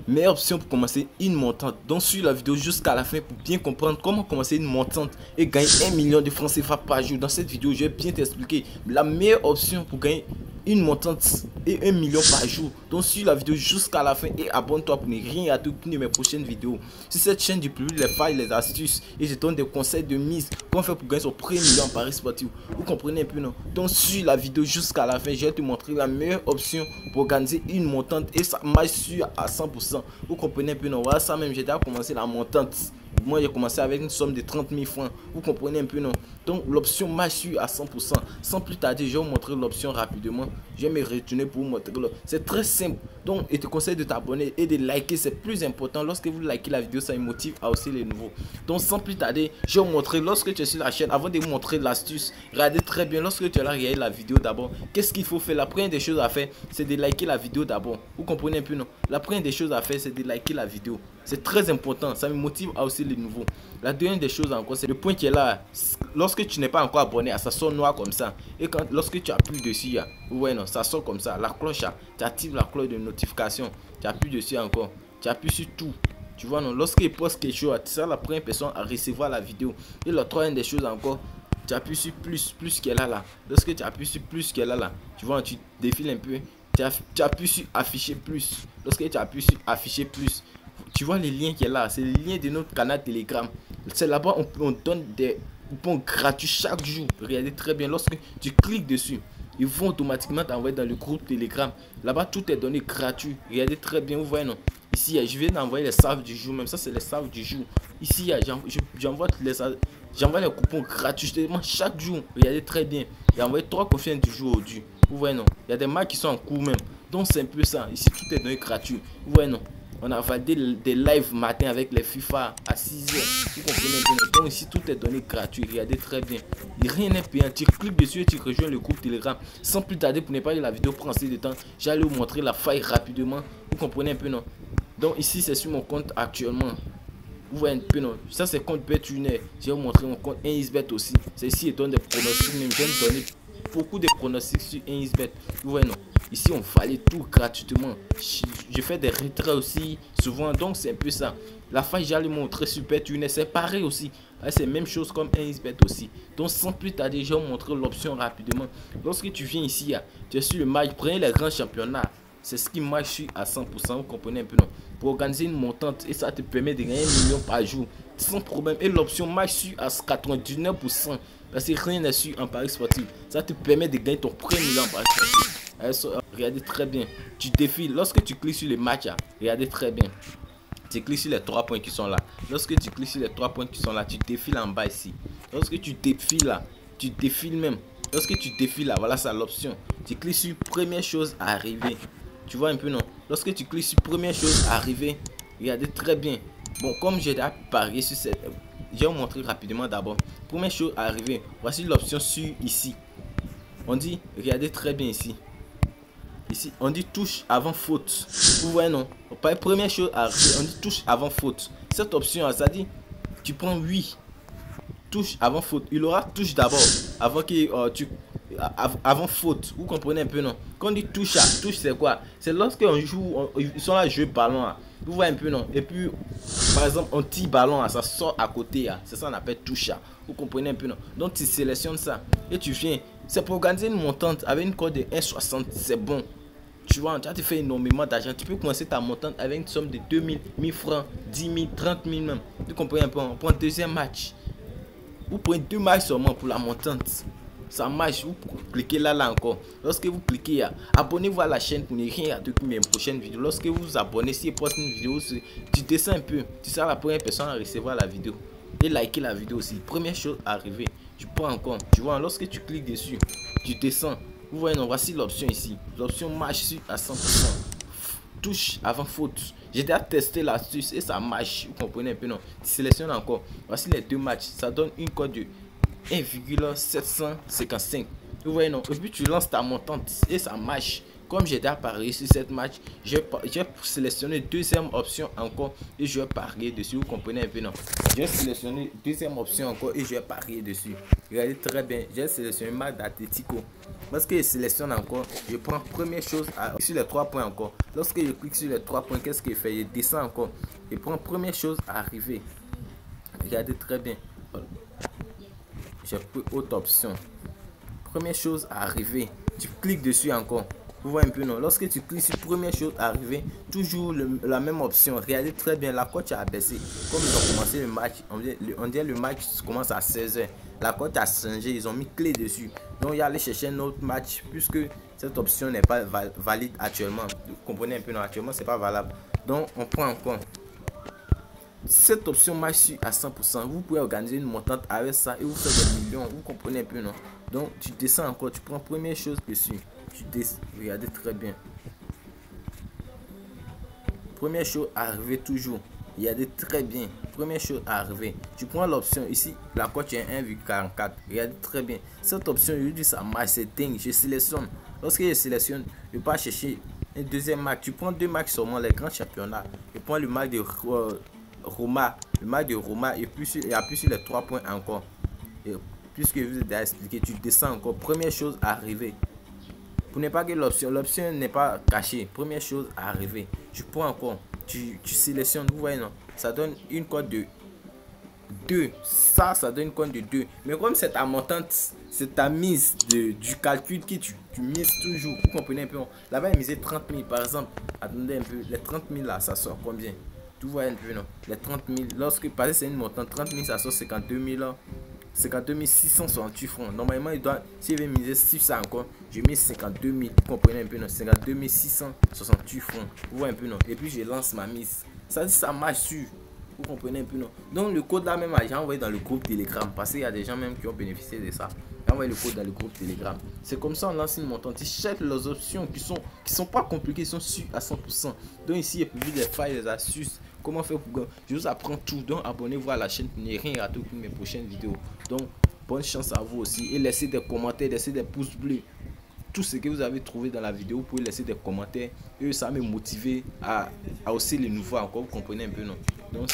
meilleure option pour commencer une montante. Donc suivez la vidéo jusqu'à la fin pour bien comprendre comment commencer une montante et gagner 1 million de francs CFA par jour. Dans cette vidéo, je vais bien t'expliquer la meilleure option pour gagner une montante et 1 million par jour. Donc suivez la vidéo jusqu'à la fin et abonne-toi pour ne rien rater de mes prochaines vidéos. Sur cette chaîne, je publie les failles, les astuces et je donne des conseils de mise qu'on fait pour gagner son premier million en paris sportif. Vous comprenez un peu, non? Donc suivez la vidéo jusqu'à la fin. Je vais te montrer la meilleure option pour organiser une montante et ça marche sûr à 100%. Vous comprenez un peu, non? Voilà ça même, j'ai déjà commencé la montante. Moi, j'ai commencé avec une somme de 30 000 francs. Vous comprenez un peu, non? Donc, l'option marche sûr à 100%. Sans plus tarder, je vais vous montrer l'option rapidement. Je vais me retourner pour vous montrer. C'est très simple. Donc, je te conseille de t'abonner et de liker. C'est plus important. Lorsque vous likez la vidéo, ça me motive à aussi les nouveaux. Donc, sans plus tarder, je vais vous montrer. Lorsque tu es sur la chaîne, avant de vous montrer l'astuce, regardez très bien. Lorsque tu as regardé la vidéo d'abord, qu'est-ce qu'il faut faire? La première des choses à faire, c'est de liker la vidéo d'abord. Vous comprenez un peu, non? La première des choses à faire, c'est de liker la vidéo. C'est très important. Ça me motive à aussi les nouveaux. La deuxième des choses encore, c'est le point qui est là. Lorsque tu n'es pas encore abonné, ça sort noir comme ça. Et lorsque tu appuies dessus, ouais, non, ça sort comme ça. La cloche, tu actives la cloche de notification. Tu appuies dessus encore. Tu appuies sur tout. Tu vois, non, lorsqu'il poste quelque chose, tu seras la première personne à recevoir la vidéo. Et la troisième des choses encore, tu appuies sur plus qui est là. Lorsque tu appuies sur plus qui est là, tu vois, tu défiles un peu. Tu appuies sur afficher plus. Lorsque tu appuies sur afficher plus, tu vois les liens qui est là, c'est les liens de notre canal Telegram. C'est là-bas on donne des coupons gratuits chaque jour. Regardez très bien, lorsque tu cliques dessus, ils vont automatiquement t'envoyer dans le groupe Telegram. Là-bas, tout est donné gratuit. Regardez très bien, vous voyez, non? Ici, je viens d'envoyer les saves du jour, même ça, c'est les saves du jour. Ici, j'envoie les coupons gratuitement chaque jour. Regardez très bien. J'ai envoyé 3 confiances du jour aujourd'hui. Vous voyez, non? Il y a des marques qui sont en cours même. Donc, c'est un peu ça. Ici, tout est donné gratuit. Vous voyez, non? On a validé des lives matin avec les FIFA à 6h. Vous comprenez bien. Donc ici, tout est donné gratuit. Regardez très bien. Rien n'est payant. Tu cliques dessus et tu rejoins le groupe Telegram. Sans plus tarder, pour ne pas que la vidéo prenne assez de temps, j'allais vous montrer la faille rapidement. Vous comprenez un peu, non? Donc ici, c'est sur mon compte actuellement. Vous voyez un peu, non? Ça, c'est compte BetWinner. Je vais vous montrer mon compte 1xBet aussi. C'est ici, il donne des pronostics. Même, je vais me donner beaucoup de pronostics sur 1xBet. Vous voyez, non? Ici, on valide tout gratuitement. Je fais des retraits aussi souvent. Donc, c'est un peu ça. La faille, j'allais montrer sur BetWinner. C'est pareil aussi. C'est la même chose comme 1xBet aussi. Donc, sans plus tarder, je vais vous montrer l'option rapidement. Lorsque tu viens ici, tu es sur le match. Prenez les grands championnats. C'est ce qui marche à 100%. Vous comprenez un peu, non? Pour organiser une montante et ça te permet de gagner 1 million par jour sans problème. Et l'option marche à 99%. Parce que rien n'est sûr en paris sportif. Ça te permet de gagner ton premier million en paris sportif. Regardez très bien. Tu défiles. Lorsque tu cliques sur le match, regardez très bien. Tu cliques sur les 3 points qui sont là. Lorsque tu cliques sur les 3 points qui sont là, tu défiles en bas ici. Lorsque tu défiles là, tu défiles même. Lorsque tu défiles là, voilà ça l'option. Tu cliques sur première chose à arriver. Tu vois un peu, non? Lorsque tu cliques sur première chose à arriver, regardez très bien. Bon, comme j'ai déjà parié sur cette... Je vais vous montrer rapidement d'abord. Première chose à arriver, voici l'option sur ici. On dit, regardez très bien ici. Ici, on dit touche avant faute. Vous voyez, non? Première chose à arriver, on dit touche avant faute. Cette option, ça dit, tu prends 8. Touche avant faute. Il aura touche d'abord, avant que avant faute. Vous comprenez un peu, non? Quand on dit touche, touche c'est quoi? C'est lorsque on joue, ils sont là à jouer ballon. Vous voyez un peu, non? Et puis, par exemple, on tire ballon, ça sort à côté. C'est ça qu'on appelle touche. Vous comprenez un peu, non? Donc, tu sélectionnes ça et tu viens. C'est pour organiser une montante avec une cote de 1,60. C'est bon. Tu vois, tu as fait énormément d'argent. Tu peux commencer ta montante avec une somme de 2000, 1000 francs, 10 000, 30 000 même. Vous comprenez un peu? On prend un deuxième match. Vous prenez 2 matchs seulement pour la montante. Ça marche. Vous cliquez là encore. Lorsque vous cliquez, abonnez-vous à la chaîne pour ne rien rater mes prochaines vidéos. Lorsque vous vous abonnez, si vous postez une vidéo, tu descends un peu. Tu seras la première personne à recevoir la vidéo. Et liker la vidéo aussi. Première chose à arriver. Tu prends encore. Tu vois, lorsque tu cliques dessus, tu descends. Vous voyez, non, voici l'option ici. L'option marche à 100%. Touche avant faute. J'ai déjà testé l'astuce et ça marche. Vous comprenez un peu, non? Tu sélectionnes encore. Voici les 2 matchs. Ça donne une cote de 1,755. Vous voyez, non? Et puis tu lances ta montante et ça marche. Comme j'ai déjà parié sur cette match, j'ai sélectionné deuxième option encore et je vais parier dessus. Vous comprenez un peu, non? J'ai sélectionné deuxième option encore et je vais parier dessus. Regardez très bien, j'ai sélectionné match d'Atletico. Lorsque je sélectionne encore, je prends première chose sur les 3 points encore. Lorsque je clique sur les 3 points, qu'est-ce qu'il fait? Je descends encore. Je prends première chose à arriver. Regardez très bien. J'ai pris autre option. Première chose à arriver. Tu cliques dessus encore. Vous voyez un peu, non? Lorsque tu cliques sur première chose à arriver, toujours la même option. Regardez très bien, la cote a baissé. Comme ils ont commencé le match, on dirait le match commence à 16h. La cote a changé, ils ont mis clé dessus. Donc il y a aller chercher un autre match puisque cette option n'est pas valide actuellement. Vous comprenez un peu, non? Actuellement c'est pas valable. Donc on prend encore. Cette option marche à 100%. Vous pouvez organiser une montante avec ça et vous faites des millions. Vous comprenez un peu, non? Donc tu descends encore, tu prends première chose dessus. Regardez très bien. Première chose arriver toujours. Regardez très bien. Première chose arriver. Tu prends l'option ici. La cote est 1,44. Regardez très bien. Cette option, je dis ça marche, c'est dingue. Je sélectionne. Lorsque je sélectionne, je vais pas chercher un deuxième match. Tu prends deux matchs seulement, les grands championnats. Je prends le match de Roma. Le match de Roma et puis il appuie sur les 3 points encore. Et puisque je vous ai déjà expliqué, tu descends encore. Première chose arriver. Pour ne pas que l'option n'est pas cachée. Première chose à arriver. Tu prends encore. Tu sélectionnes. Vous voyez, non? Ça donne une cote de 2. Ça donne une cote de 2. Mais comme c'est ta montante, c'est ta mise du calcul qui tu mises toujours. Vous comprenez un peu? Là-bas, il misait 30 000 par exemple. Attendez un peu. Les 30 000 là, ça sort combien? Tout voyez un peu, non? Les 30 000. Lorsque parce que c'est une montante, 30 000, ça sort 52 000 là. 52 668 francs. Normalement, il doit, s'il veut miser sur ça encore, je mets 52 000. Vous comprenez un peu, non? 52 668 francs. Vous voyez un peu, non? Et puis, je lance ma mise. Ça dit, ça marche sur. Vous comprenez un peu, non? Donc, le code là, même, j'ai envoyé dans le groupe Telegram. Parce qu'il y a des gens même qui ont bénéficié de ça. J'ai envoyé le code dans le groupe Telegram. C'est comme ça, on lance une montante. Ils cherchent les options qui sont pas compliquées, qui sont sûres à 100%. Donc, ici, il y a plus des failles, des astuces. Comment faire pour gagner? Je vous apprends tout. Donc abonnez-vous à la chaîne pour ne rien rater pour mes prochaines vidéos. Donc bonne chance à vous aussi. Et laissez des commentaires, laissez des pouces bleus. Tout ce que vous avez trouvé dans la vidéo, vous pouvez laisser des commentaires. Et ça me motive à hausser les nouveaux encore. Vous comprenez un peu, non? Donc